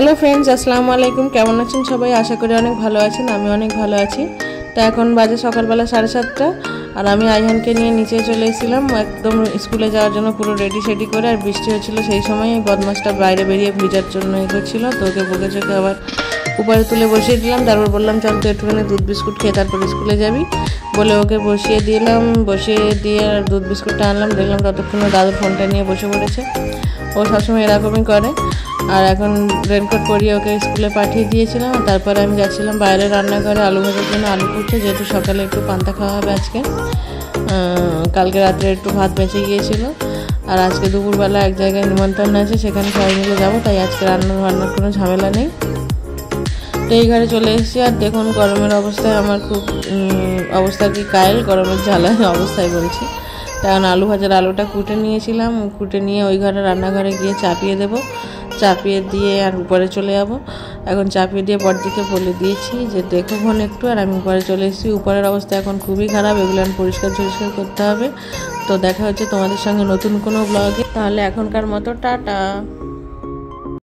Hello friends, আসসালামু আলাইকুম। কেমন আছেন সবাই? আশা করি অনেক ভালো আছেন। আমি অনেক ভালো আছি। তো এখন বাজে সকালবেলা 7:30, আর আমি আইহানকে নিয়ে নিচে চলে এসেছিলাম একদম স্কুলে যাওয়ার জন্য, পুরো রেডি করে। আর বৃষ্টি হচ্ছিল সেই সময়, বদমাসটা বাইরে বেরিয়ে ভিজার জন্য এগোচ্ছিল। তো ওকে বকে চোখে আবার উপরে তুলে বসিয়ে দিলাম। তারপর বললাম, চল তো একটুখানি দুধ বিস্কুট খেয়ে তারপর স্কুলে যাবি বলে ওকে বসিয়ে দিলাম। বসিয়ে দিয়ে আর দুধ বিস্কুটটা আনলাম। দেখলাম ততক্ষণে দাদুর ফোনটা নিয়ে বসে পড়েছে। ও সবসময় এরকমই করে। আর এখন রেনকোট পরিয়ে ওকে স্কুলে পাঠিয়ে দিয়েছিলাম। তারপরে আমি যাচ্ছিলাম বাইরে রান্নাঘরে আলু ভাজার জন্য। আলু কুটছে, যেহেতু সকালে একটু পান্তা খাওয়া হবে আজকে। কালকে রাত্রে একটু ভাত বেঁচে গিয়েছিল, আর আজকে দুপুরবেলা এক জায়গায় নিমন্ত্রণ আছে, সেখানে সবাই মিলে যাবো। তাই আজকে রান্নার কোনো ঝামেলা নেই। তো এই ঘরে চলে এসেছি। আর দেখুন গরমের অবস্থায় আমার খুব অবস্থা কি কায়েল, গরমের জ্বালায় অবস্থায় বলছি। কারণ আলু ভাজার আলুটা কুটে নিয়েছিলাম, কুটে নিয়ে ওই ঘরে রান্নাঘরে গিয়ে চাপিয়ে দেবো। চাপিয়ে দিয়ে আর উপরে চলে যাব। এখন চাপিয়ে দিয়ে বড়দিকে বলে দিয়েছি যে দেখো বোন একটু, আর আমি উপরে চলে এসেছি। উপরের অবস্থা এখন খুবই খারাপ, এগুলো পরিষ্কার করতে হবে। তো দেখা হচ্ছে তোমাদের সঙ্গে নতুন কোনো ব্লগে। তাহলে এখনকার মতো টাটা।